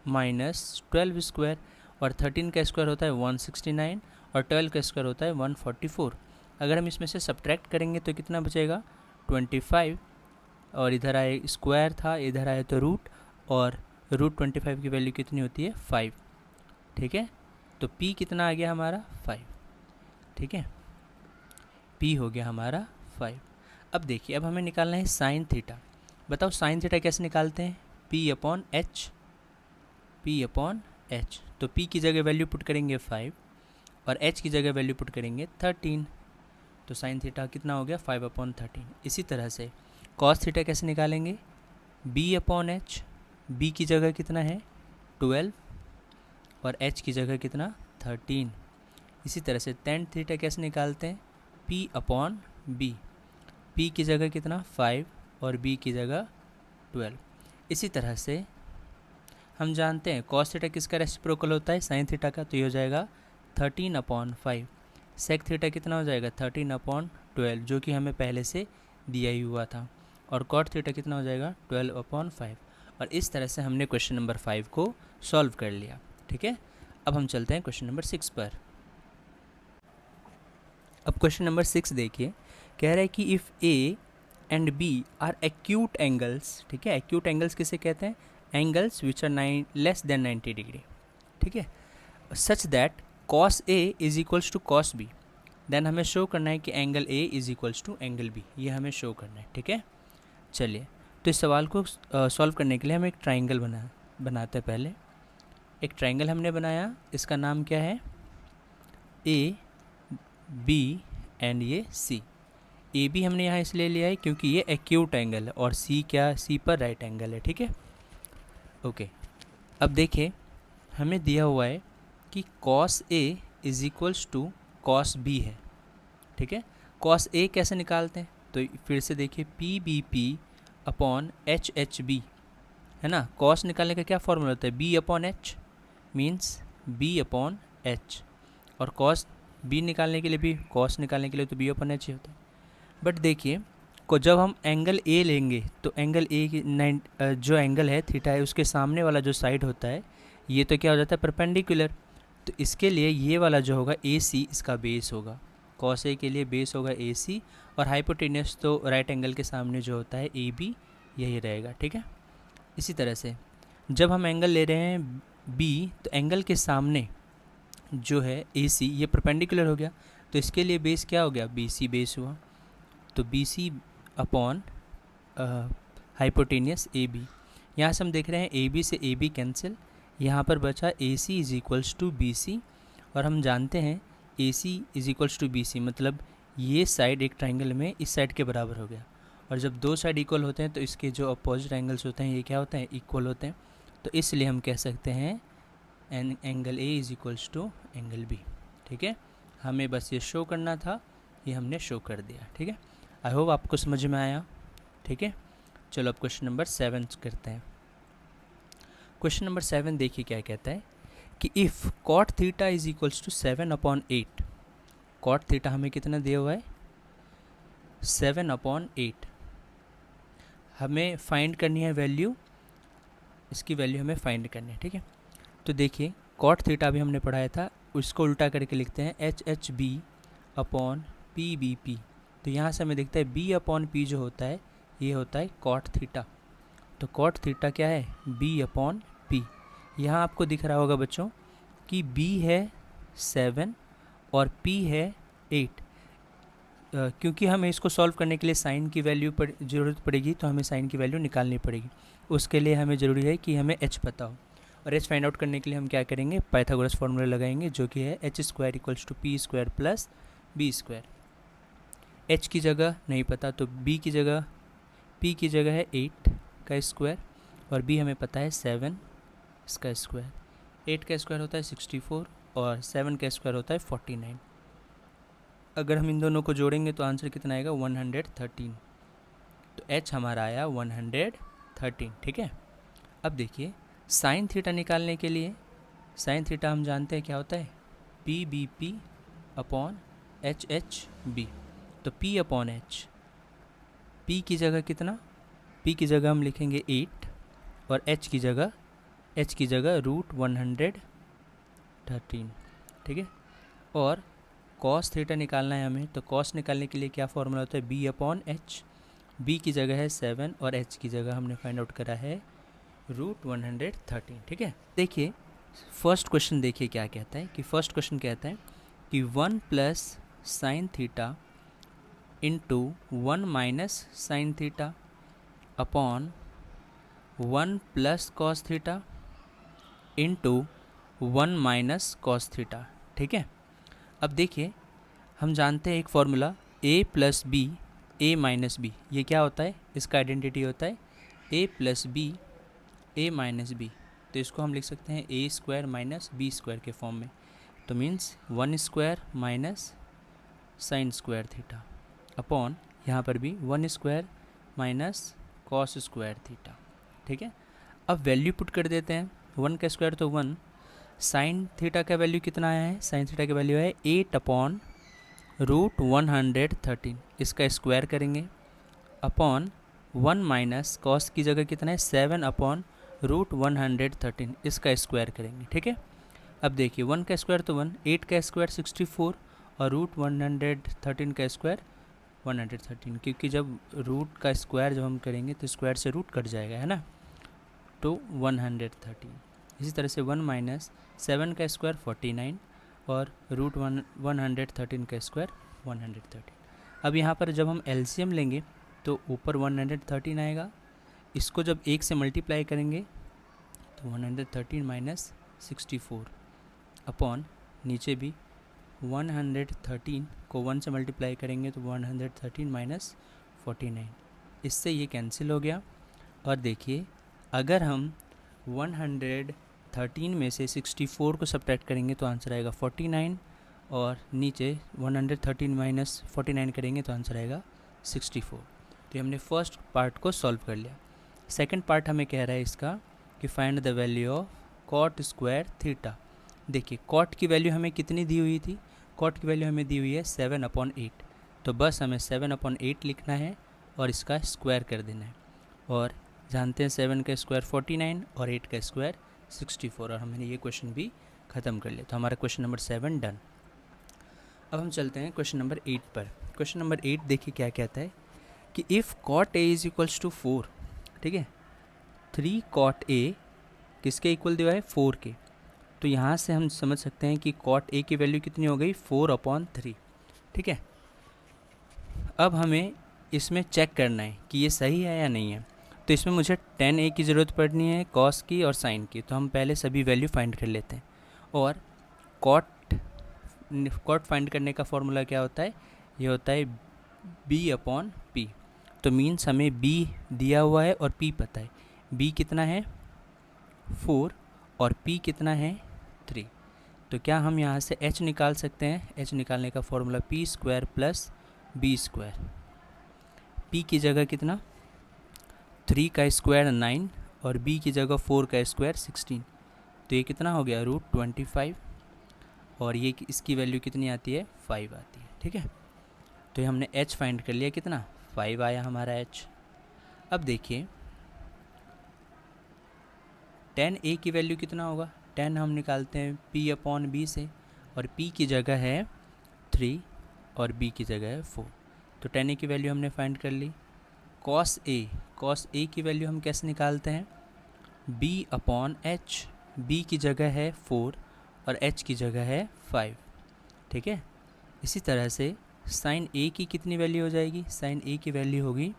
माइनस 12 स्क्वायर, और 13 का स्क्वायर होता है 169 और 12 का स्क्वायर होता है 144। अगर हम इसमें से सब्ट्रैक्ट करेंगे तो कितना बचेगा 25, और इधर आए स्क्वायर था, इधर आए तो रूट, और रूट 25 की वैल्यू कितनी होती है 5, ठीक है। तो p कितना आ गया हमारा 5, ठीक है, p हो गया हमारा 5। अब देखिए, अब हमें निकालना है साइन थीटा। बताओ साइन थीटा कैसे निकालते हैं, p upon H, p upon H. तो p की जगह वैल्यू पुट करेंगे 5 और h की जगह वैल्यू पुट करेंगे 13, तो साइन थीटा कितना हो गया 5 अपॉन 13। इसी तरह से कॉस थीटा कैसे निकालेंगे, b अपॉन एच, b की जगह कितना है 12 और h की जगह कितना 13। इसी तरह से टेन थीटा कैसे निकालते हैं, p अपॉन b, p की जगह कितना 5 और b की जगह 12। इसी तरह से हम जानते हैं कॉस थीटा किसका रेसिप्रोकल होता है, साइन थीटा का, तो ये हो जाएगा 13 अपॉन 5। सेक थीटा कितना हो जाएगा 13 अपॉन 12, जो कि हमें पहले से दिया ही हुआ था, और कॉट थीटा कितना हो जाएगा 12 अपॉन 5। और इस तरह से हमने क्वेश्चन नंबर 5 को सॉल्व कर लिया, ठीक है। अब हम चलते हैं क्वेश्चन नंबर 6 पर। अब क्वेश्चन नंबर 6 देखिए, कह रहा है कि if A and B are acute angles, ठीक है। एक्यूट एंगल्स किसे कहते हैं, angles which are less than 90 degree, ठीक है, such that cos A is equals to cos B, then हमें शो करना है कि angle A is equals to angle B, ये हमें शो करना है, ठीक है। चलिए, तो इस सवाल को सॉल्व करने के लिए हम एक ट्राइंगल बनाते हैं। पहले एक ट्राइंगल हमने बनाया, इसका नाम क्या है, ए बी एंड ये सी। ए बी हमने यहाँ इसलिए लिया है क्योंकि ये एक्यूट एंगल है, और सी क्या, सी पर राइट एंगल है, ठीक है, ओके। अब देखिए हमें दिया हुआ है कि cos A is equals to cos B है, ठीक है। कॉस ए कैसे निकालते हैं, तो फिर से देखिए P B P upon H H B, है ना। कॉस निकालने का क्या फॉर्मूला होता है, B upon H means B upon H, और कॉस बी निकालने के लिए भी, कॉस निकालने के लिए तो बी अपॉन एच ही होता है। बट देखिए को जब हम एंगल ए लेंगे तो एंगल ए की जो एंगल है थीटा है, उसके सामने वाला जो साइड होता है ये तो क्या हो जाता है परपेंडिकुलर। तो इसके लिए ये वाला जो होगा ए सी इसका बेस होगा, कॉस ए के लिए बेस होगा ए सी, और हाइपोटेनियस तो राइट एंगल के सामने जो होता है ए बी यही रहेगा, ठीक है। इसी तरह से जब हम एंगल ले रहे हैं बी, तो एंगल के सामने जो है ए सी ये परपेंडिकुलर हो गया, तो इसके लिए बेस क्या हो गया, बी सी बेस हुआ, तो B C upon hypotenuse A B. यहाँ से हम देख रहे हैं ए बी से ए बी कैंसिल, यहाँ पर बचा A C is equals to B C, और हम जानते हैं A C is equals to B C मतलब ये साइड एक ट्राइंगल में इस साइड के बराबर हो गया, और जब दो साइड इक्वल होते हैं तो इसके जो अपोजिट एंगल्स होते हैं ये क्या होते हैं, इक्वल होते हैं। तो इसलिए हम कह सकते हैं angle A is equals to angle B, ठीक है। हमें बस ये शो करना था, ये हमने शो कर दिया, ठीक है। आई होप आपको समझ में आया, ठीक है। चलो अब क्वेश्चन नंबर 7 करते हैं। क्वेश्चन नंबर 7 देखिए क्या कहता है कि if cot theta is equals to 7 upon 8, cot theta हमें कितना दिया हुआ है 7 अपॉन 8, हमें फाइंड करनी है वैल्यू, इसकी वैल्यू हमें फाइंड करनी है, ठीक है। तो देखिए कॉट थीटा भी हमने पढ़ाया था, उसको उल्टा करके लिखते हैं H H B upon P B P. तो यहाँ से हमें दिखता है बी अपॉन पी जो होता है ये होता है कॉट थीटा, तो कॉट थीटा क्या है बी अपॉन पी। यहाँ आपको दिख रहा होगा बच्चों कि बी है 7 और पी है 8, क्योंकि हमें इसको सॉल्व करने के लिए साइन की वैल्यू ज़रूरत पड़ेगी, तो हमें साइन की वैल्यू निकालनी पड़ेगी। उसके लिए हमें ज़रूरी है कि हमें एच पता हो, और एच फाइंड आउट करने के लिए हम क्या करेंगे, पाइथागोरस फॉर्मूला लगाएंगे जो कि है H square equals to P square plus B square. H की जगह नहीं पता तो बी की जगह, पी की जगह है 8 का स्क्वायर और बी हमें पता है 7 इसका स्क्वायर। 8 का स्क्वायर होता है 64 और 7 का स्क्वायर होता है 49। अगर हम इन दोनों को जोड़ेंगे तो आंसर कितना आएगा 113। तो एच हमारा आया 113। ठीक है। अब देखिए साइन थीटा निकालने के लिए, साइन थीटा हम जानते हैं क्या होता है, P B P upon H H B. तो पी अपॉन एच, पी की जगह कितना, पी की जगह हम लिखेंगे 8 और एच की जगह √113। ठीक है। और कॉस थीटा निकालना है हमें, तो कॉस निकालने के लिए क्या फॉर्मूला होता है, बी अपॉन एच। बी की जगह है 7 और एच की जगह हमने फाइंड आउट करा है √113। ठीक है। देखिए फर्स्ट क्वेश्चन देखिए क्या कहता है, कि फर्स्ट क्वेश्चन कहता है कि 1 plus sine theta into 1 minus sine theta upon 1 plus cos theta into 1 minus cos theta. ठीक है। अब देखिए हम जानते हैं एक formula a plus B A minus B, ये क्या होता है, इसका आइडेंटिटी होता है a plus B A minus B. तो इसको हम लिख सकते हैं a square minus B square के फॉर्म में। तो means 1 square minus sine square theta upon यहाँ पर भी 1 square minus cos square theta. ठीक है। अब वैल्यू पुट कर देते हैं, 1 का स्क्वायर तो 1, साइन थीटा का वैल्यू कितना आया है, साइन थीटा का वैल्यू है 8 अपॉन √113, इसका स्क्वायर करेंगे अपॉन 1 माइनस कॉस की जगह कितना है 7 अपॉन √113, इसका स्क्वायर करेंगे। ठीक है। अब देखिए 1 का स्क्वायर तो 1, 8 का स्क्वायर 64 और √113 का स्क्वायर 113, क्योंकि जब रूट का स्क्वायर जब हम करेंगे तो स्क्वायर से रूट कट जाएगा, है ना, तो 113। इसी तरह से 1 माइनस 7 का स्क्वायर 49 और √113 का स्क्वायर 113। अब यहाँ पर जब हम एलसीएम लेंगे तो ऊपर 113 आएगा, इसको जब 1 से मल्टीप्लाई करेंगे तो 113 माइनस 64 अपॉन नीचे भी 113 को 1 से मल्टीप्लाई करेंगे तो 113 माइनस 49, इससे ये कैंसिल हो गया। और देखिए अगर हम 113 में से 64 को सब्ट्रैक्ट करेंगे तो आंसर आएगा 49 और नीचे 113 माइनस 49 करेंगे तो आंसर आएगा 64। तो हमने फर्स्ट पार्ट को सॉल्व कर लिया। सेकंड पार्ट हमें कह रहा है इसका कि find the value of cot square theta. देखिए कॉट की वैल्यू हमें कितनी दी हुई थी, कॉट की वैल्यू हमें दी हुई है 7/8, तो बस हमें 7/8 लिखना है और इसका स्क्वायर कर देना है। और जानते हैं 7 का स्क्वायर 49 और 8 का स्क्वायर 64, और हमने ये क्वेश्चन भी ख़त्म कर लिया। तो हमारा क्वेश्चन नंबर 7 डन। अब हम चलते हैं क्वेश्चन नंबर 8 पर। क्वेश्चन नंबर 8 देखिए क्या कहता है कि if cot A is equals to 4, ठीक है, 3 कॉट ए किसके इक्वल दिया है 4 के। तो यहाँ से हम समझ सकते हैं कि कॉट ए की वैल्यू कितनी हो गई 4/3। ठीक है। अब हमें इसमें चेक करना है कि ये सही है या नहीं है। तो इसमें मुझे tan a की ज़रूरत पड़नी है, कॉस की और साइन की। तो हम पहले सभी वैल्यू फाइंड कर लेते हैं। और कॉट फाइंड करने का फॉर्मूला क्या होता है, ये होता है b/p। तो मीन्स हमें b दिया हुआ है और p पता है। b कितना है 4 और p कितना है 3। तो क्या हम यहाँ से h निकाल सकते हैं, h निकालने का formula p square plus b square. p की जगह कितना 3 का स्क्वायर 9 और b की जगह 4 का स्क्वायर 16, तो ये कितना हो गया √25 और ये इसकी वैल्यू कितनी आती है 5 आती है। ठीक है। तो ये हमने h फाइंड कर लिया, कितना 5 आया हमारा h। अब देखिए tan a की वैल्यू कितना होगा, tan हम निकालते हैं p/b से, और p की जगह है 3 और b की जगह है 4। तो tan a की वैल्यू हमने फाइंड कर ली। cos a की वैल्यू हम कैसे निकालते हैं, b/h, b की जगह है 4 और h की जगह है 5। ठीक है। इसी तरह से sin a की कितनी वैल्यू हो जाएगी, sin a की वैल्यू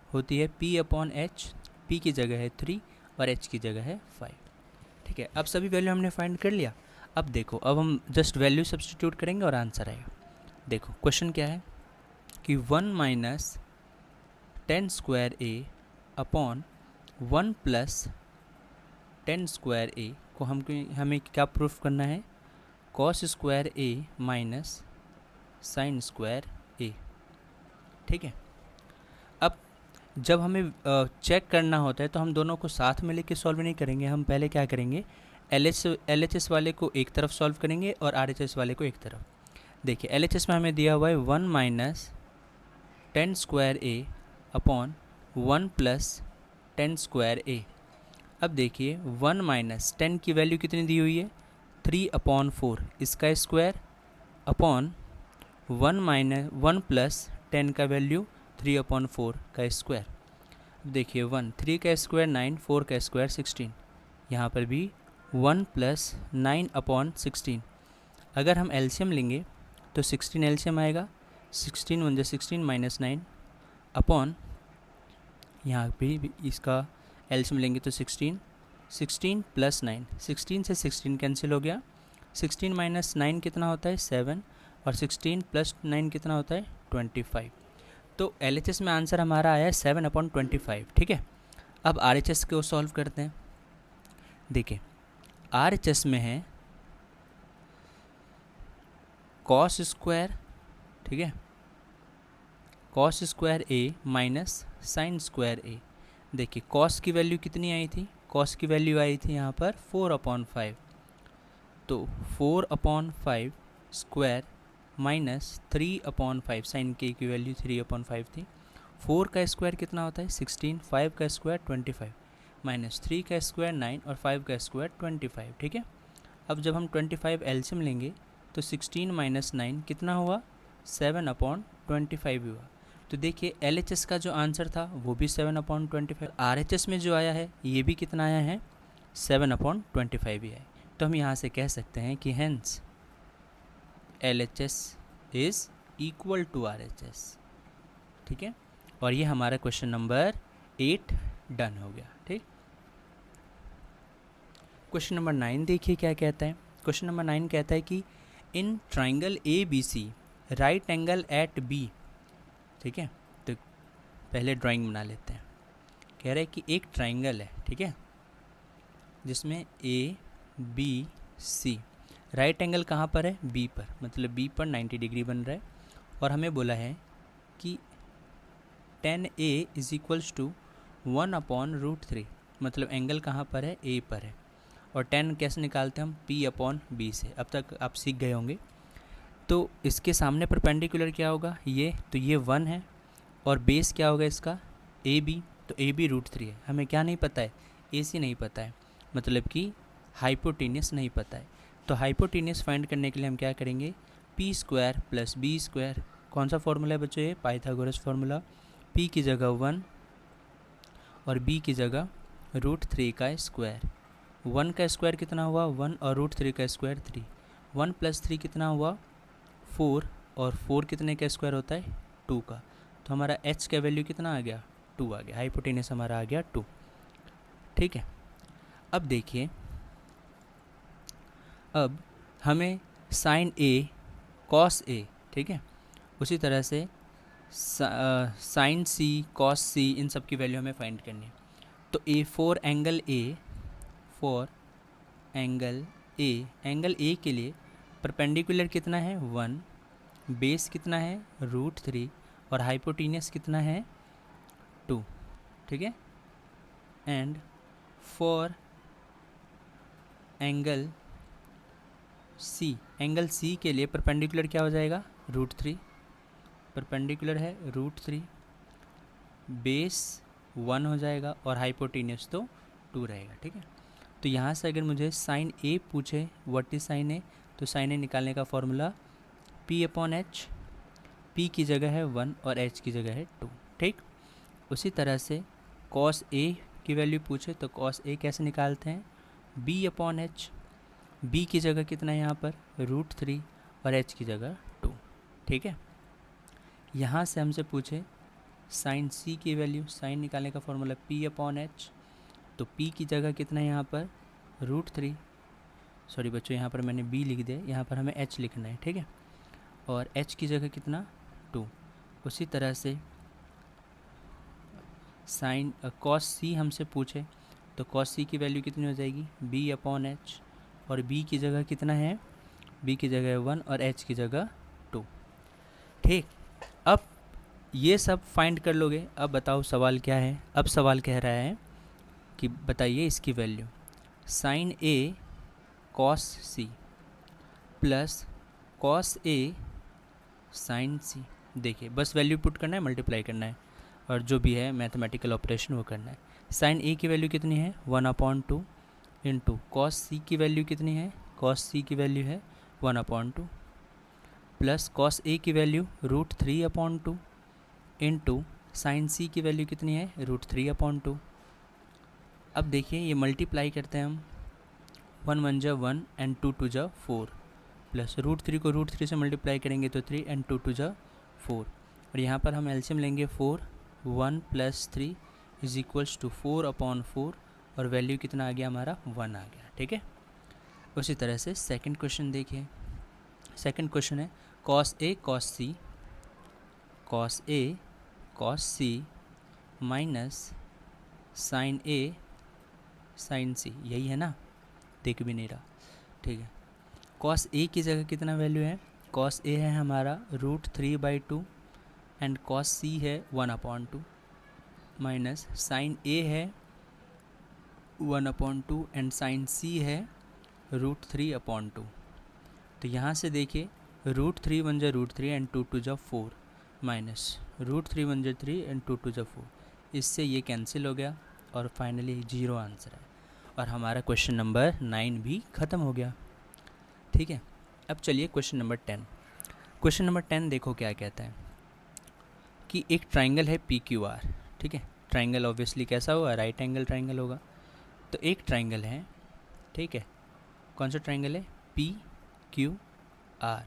होती है p/h, p की जगह है 3 और h की जगह है 5। ठीक है, अब सभी वैल्यू हमने फाइंड कर लिया। अब देखो, अब हम जस्ट वैल्यू सब्स्टिट्यूट करेंगे और आंसर आएगा। देखो क्वेश्चन क्या है कि 1 माइनस 10 स्क्वायर ए अपॉन 1 प्लस 10 स्क्वायर ए को हमें क्या प्रूफ करना है, कॉस स्क्वायर ए माइनस साइन स्क्वायर ए। ठीक है, अब जब हमें चेक करना होता है तो हम दोनों को साथ में लेके सॉल्व नहीं करेंगे। हम पहले क्या करेंगे, LHS वाले को एक तरफ सॉल्व करेंगे और RHS वाले को एक तरफ। देखिए LHS में हमें दिया हुआ है 1 माइनस 10 स्क्वायर ए अपॉन 1 प्लस 10 स्क्वायर ए। अब देखिए 1 माइनस 10 की वैल्यू कितनी दी हुई है, 3/4 इसका स्क्वायर अपॉन 1 प्लस 10 का वैल्यू 3/4 का स्क्वायर। देखिए 1 3 का स्क्वायर 9, 4 का स्क्वायर 16, यहाँ पर भी 1 प्लस 9/16। अगर हम एलसीएम लेंगे तो 16 एलसीएम आएगा, 16 1 16 माइनस 9 अपॉन, यहाँ पे भी इसका एलसीएम लेंगे तो 16 प्लस 9, 16 से 16 कैंसिल हो गया, 16 माइनस 9 कितना होता है 7, और 16 प्लस 9 कितना होता है 25। तो LHS में आंसर हमारा आया है 7/25। ठीक है, अब RHS को सॉल्व करते हैं। देखिए RHS में है कॉस स्क्वायर, ठीक है, कॉस स्क्वायर ए माइनस साइन स्क्वायर ए। देखिए कॉस की वैल्यू कितनी आई थी, कॉस की वैल्यू आई थी यहाँ पर 4/5, तो 4/5 स्क्वायर माइनस 3/5, साइन के की वैल्यू 3/5 थी। 4 का स्क्वायर कितना होता है 16, 5 का स्क्वायर 25, माइनस 3 का स्क्वायर 9 और 5 का स्क्वायर 25। ठीक है, अब जब हम 25 एलसीएम लेंगे तो 16 माइनस 9 कितना हुआ 7/25 हुआ। तो देखिए LHS का जो आंसर था वो भी 7/25, RHS में जो आया है ये भी कितना आया है 7/25 ही है। तो हम यहाँ से कह सकते हैं कि hence LHS is equal to RHS। ठीक है, और ये हमारा क्वेश्चन नंबर 8 डन हो गया। ठीक, क्वेश्चन नंबर 9 देखिए क्या कहता है। क्वेश्चन नंबर 9 कहता है कि in triangle ABC right angle at B। ठीक है, तो पहले ड्राइंग बना लेते हैं। कह रहा है कि एक ट्राइंगल है, ठीक है, जिसमें ABC राइट एंगल कहाँ पर है B पर, मतलब B पर 90 डिग्री बन रहा है, और हमें बोला है कि tan A is equals to 1/√3, मतलब एंगल कहाँ पर है A पर है। और tan कैसे निकालते हैं हम P/B से, अब तक आप सीख गए होंगे। तो इसके सामने परपेंडिकुलर क्या होगा ये, तो ये 1 है, और बेस क्या होगा इसका AB, तो AB √3 है। हमें क्या नहीं पता है, AC नहीं पता है, मतलब कि हाइपोटेनियस नहीं पता है। तो हाइपोटेनियस फाइंड करने के लिए हम क्या करेंगे, P² + B², कौन सा फॉर्मूला है बच्चों, ये पाइथागोरस फार्मूला। P की जगह 1 और B की जगह √3 का स्क्वायर। 1 का स्क्वायर कितना हुआ 1, और √3 का स्क्वायर 3, 1 + 3 कितना हुआ 4, और 4 कितने का स्क्वायर होता है 2 का। तो हमारा H का वैल्यू कितना आ गया 2 आ गया, हाइपोटेनस हमारा आ गया 2। ठीक है, अब देखिए, अब हमें साइन A कॉस A, ठीक है, उसी तरह से साइन C कॉस C, इन सब की वैल्यू हमें फाइंड करनी है। तो फॉर एंगल A के लिए परपेंडिकुलर कितना है 1, बेस कितना है √3, और हाइपोटेनियस कितना है 2। ठीक है, एंड फॉर एंगल C के लिए परपेंडिकुलर क्या हो जाएगा √3, परपेंडिकुलर है √3, बेस 1 हो जाएगा, और हाइपोटेनियस तो 2 रहेगा। ठीक है, तो यहाँ से अगर मुझे साइन A पूछे व्हाट इज साइन A, तो साइन A निकालने का फॉर्मूला P/H, P की जगह है 1 और H की जगह है 2। ठीक, उसी तरह से कॉस A की वैल्यू पूछे तो कॉस A कैसे निकालते हैं, B/H, B की जगह कितना है यहाँ पर √3 और H की जगह 2। ठीक है, यहाँ से हमसे पूछे साइन C की वैल्यू, साइन निकालने का फॉर्मूला P/H, तो P की जगह कितना है यहाँ पर √3, सॉरी बच्चों यहाँ पर मैंने b लिख दिया, यहाँ पर हमें h लिखना है, ठीक है। और h की जगह कितना 2। उसी तरह से साइन कॉस सी हमसे पूछे तो कॉस सी की वैल्यू कितनी हो जाएगी b/h, और b की जगह कितना है, b की जगह है 1 और h की जगह 2, ठीक। अब ये सब फाइंड कर लोगे। अब बताओ सवाल क्या है। अब सवाल कह रहा है कि बताइए इसकी value sine a cos C plus cos a sine C. देखिए बस वैल्यू पुट करना है, मल्टीप्लाई करना है और जो भी है मैथमेटिकल ऑपरेशन वो करना है। साइन a की वैल्यू कितनी है 1/2 इंटू कॉस सी की वैल्यू कितनी है, कॉस सी की वैल्यू है 1/2 प्लस कॉस a की वैल्यू √3/2 इंटू साइन सी की वैल्यू कितनी है √3/2। अब देखिए ये मल्टीप्लाई करते हैं हम, 1 1 जा 1 एंड 2 2 जा 4 प्लस √3 को √3 से मल्टीप्लाई करेंगे तो 3 एंड 2 2 जा 4, और यहाँ पर हम एलसीएम लेंगे 4, 1 + 3 इज इक्वल्स टू 4/4 और वैल्यू कितना आ गया हमारा 1 आ गया, ठीक है। उसी तरह से सेकंड क्वेश्चन देखिए। सेकंड क्वेश्चन है cos a cos c minus sine a sine c, यही है ना, देख भी नहीं रहा, ठीक है। cos a की जगह कितना वैल्यू है, cos a है हमारा √3/2 एंड cos c है 1/2 माइनस साइन a है 1/2 एंड साइन c है √3/2। तो यहाँ से देखिए √3 1 जा √3 एंड 2 2 जा 4 माइनस √3 1 जा 3 एंड 2 2 जा 4, इससे ये कैंसिल हो गया और फाइनली 0 आंसर है और हमारा क्वेश्चन नंबर 9 भी ख़त्म हो गया, ठीक है। अब चलिए क्वेश्चन नंबर 10। क्वेश्चन नंबर 10 देखो क्या कहता है कि एक ट्राइंगल है PQR, ठीक है। ट्राइंगल ऑब्वियसली कैसा होगा, राइट एंगल ट्राइंगल होगा। तो एक ट्राइंगल है, ठीक है, कौन सा ट्राइंगल है PQR,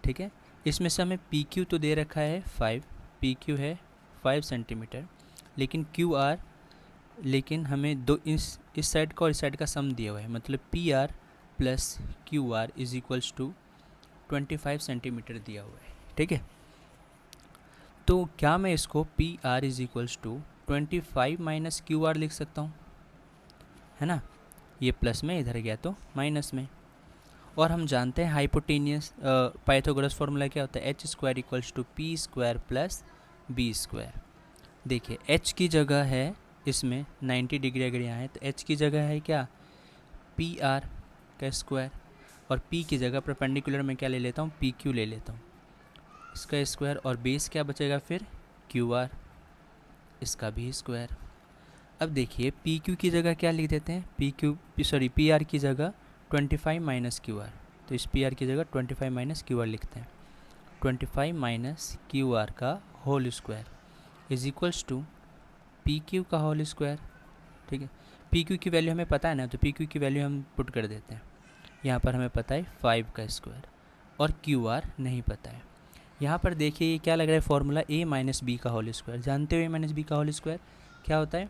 ठीक है। इसमें से हमें PQ तो दे रखा है 5, PQ है 5 सेंटीमीटर, लेकिन हमें दो इस साइड का और इस साइड का सम दिया हुआ है, मतलब PR + QR is equals to 25 centimetre दिया हुआ है, ठीक है। तो क्या मैं इसको PR is equals to 25 - QR लिख सकता हूँ, है ना। ये प्लस में इधर गया तो माइनस में, और हम जानते हैं हाइपोटेनियस पाइथागोरस फार्मूला क्या होता है, h² = p² + b²। देखिए h की जगह है इसमें 90 डिग्री, अगर यहाँ है तो h की जगह है क्या PR का स्क्वायर, और p की जगह परपेंडिकुलर में क्या ले लेता हूँ PQ ले लेता हूँ, इसका स्क्वायर, और बेस क्या बचेगा फिर QR, इसका भी स्क्वायर। अब देखिए PQ की जगह क्या लिख देते हैं, PR की जगह 25 - QR, तो इस PR की जगह 25 - QR लिखते हैं। 25 - QR का whole square is equals to PQ का होल स्क्वायर, ठीक है। PQ की वैल्यू हमें पता है ना, तो PQ की वैल्यू हम पुट कर देते हैं। यहाँ पर हमें पता है 5 का स्क्वायर और QR नहीं पता है। यहाँ पर देखिए ये क्या लग रहा है फॉर्मूला, a - b का होल स्क्वायर। जानते हो a - b का होल स्क्वायर क्या होता है,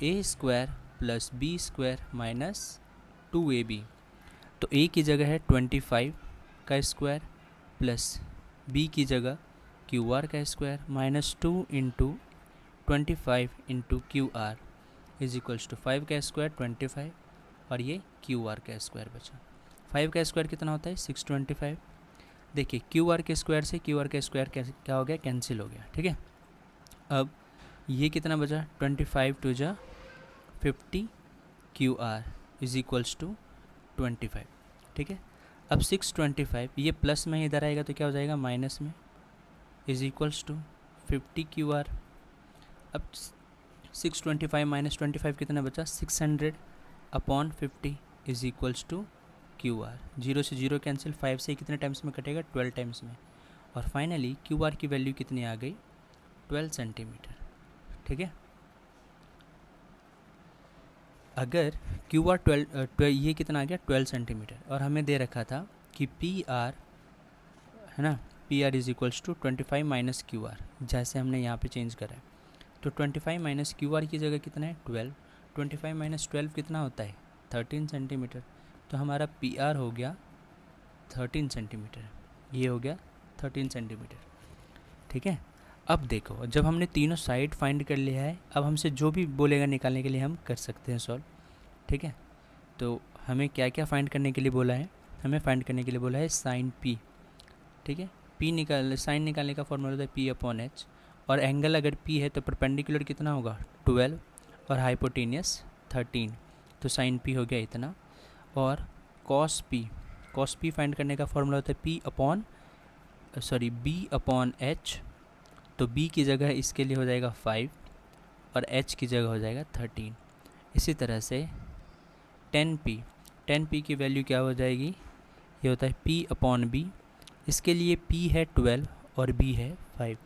a² + b² - 2ab। तो a की जगह है 25 का स्क्वायर प्लस b की जगह QR का square -2 × 25 × QR is equals to 5 का स्क्वायर 25 और ये QR का स्क्वायर बचा। 5 का स्क्वायर कितना होता है 625। देखिए QR के स्क्वायर से QR का स्क्वायर क्या हो गया, कैंसिल हो गया, ठीक है। अब ये कितना बचा 25 2 जा 50 QR इज इक्वल्स टू 25, ठीक है। अब 625 ये प्लस में इधर आएगा तो क्या हो जाएगा माइनस में, इज इक्वल्स टू 50 QR। अब 625 - 25 कितना बचा 600/50 इज इक्वल्स टू QR। 0 से 0 कैंसिल, 5 से कितने टाइम्स में कटेगा 12 टाइम्स में, और फाइनली QR की वैल्यू कितनी आ गई 12 सेंटीमीटर, ठीक है। अगर QR 12 ये कितना आ गया 12 सेंटीमीटर, और हमें दे रखा था कि PR है ना, PR is equals to 25 - QR, जैसे हमने यहाँ पे चेंज करा है। तो 25 - QR की जगह कितना है 12, 25 - 12 कितना होता है 13 सेंटीमीटर, तो हमारा पी आर हो गया 13 सेंटीमीटर, ये हो गया 13 सेंटीमीटर। ठीक है, अब देखो जब हमने तीनों साइड फाइंड कर लिया है, अब हमसे जो भी बोलेगा निकालने के लिए हम कर सकते हैं सॉल्व। ठीक है, तो हमें क्या क्या फाइंड करने के लिए बोला है, हमें फाइंड करने के लिए बोला है साइन पी। ठीक है, साइन निकालने का फॉर्मूला होता है पी अपॉन एच, और एंगल अगर पी है तो परपेंडिकुलर कितना होगा 12 और हाइपोटेनियस 13, तो साइन पी हो गया इतना। और कॉस पी फाइंड करने का फॉर्मूला होता है बी अपॉन एच, तो बी की जगह इसके लिए हो जाएगा 5 और एच की जगह हो जाएगा 13। इसी तरह से 10p की वैल्यू क्या हो जाएगी, ये होता है p अपॉन बी, इसके लिए p है 12 और b है 5,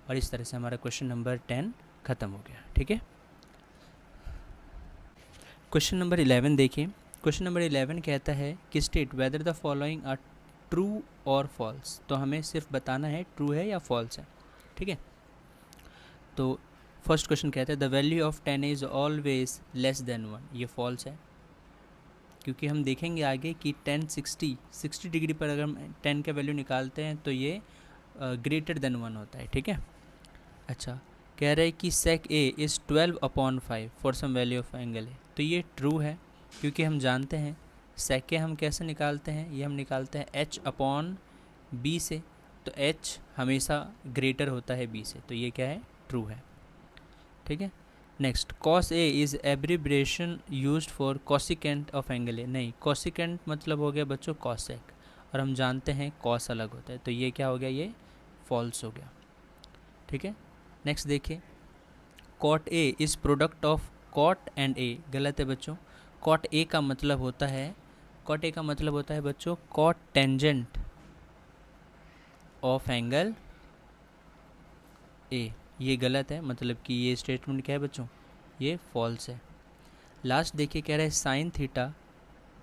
और इस तरह से हमारा क्वेश्चन नंबर 10 ख़त्म हो गया। ठीक है, क्वेश्चन नंबर 11 देखिए। क्वेश्चन नंबर 11 कहता है कि state whether the following are true और फॉल्स, तो हमें सिर्फ बताना है ट्रू है या फॉल्स है। ठीक है, तो फर्स्ट क्वेश्चन कहता है the value of 10 is always less than 1, ये फॉल्स है, क्योंकि हम देखेंगे आगे कि 60 डिग्री पर अगर हम 10 का वैल्यू निकालते हैं तो ये ग्रेटर देन 1 होता है। ठीक है, अच्छा कह रहे हैं कि sec A is 12 upon 5 for some value of angle A, तो ये ट्रू है, क्योंकि हम जानते हैं सेक ए हम कैसे निकालते हैं, ये हम निकालते हैं एच अपॉन बी से, तो एच हमेशा ग्रेटर होता है बी से, तो ये क्या है ट्रू है। ठीक है, next cos A is abbreviation used for cosecant of angle A, नहीं कॉसिकेंट मतलब हो गया बच्चों कॉसेक, और हम जानते हैं कॉस अलग होता है, तो ये क्या हो गया, ये फॉल्स हो गया। ठीक है, नेक्स्ट देखिए cot A is product of cot and A, गलत है बच्चों। कॉट ए का मतलब होता है बच्चों cot tangent of angle A, ये गलत है, मतलब कि ये स्टेटमेंट क्या है बच्चों, ये फॉल्स है। लास्ट देखिए कह रहा है sine theta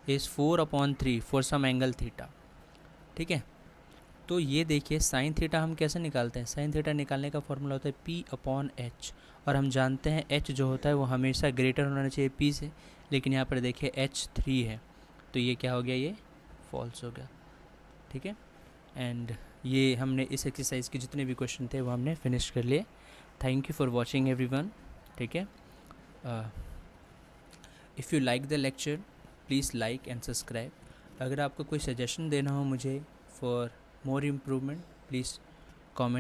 is 4/3 for some angle theta. ठीक है, तो ये देखिए साइन थीटा हम कैसे निकालते हैं, साइन थीटा निकालने का फॉर्मूला होता है पी अपॉन एच, और हम जानते हैं एच जो होता है वो हमेशा ग्रेटर होना चाहिए पी से, लेकिन यहाँ पर देखिए एच 3 है, तो ये क्या हो गया, ये फॉल्स हो गया। ठीक है, एंड ये हमने इस एक्सरसाइज के जितने भी क्वेश्चन थे वो हमने फिनिश कर लिए। Thank you for watching everyone. ठीक है, if you like the lecture please like and subscribe. अगर आपको कोई सजेशन देना हो मुझे for more improvement please comment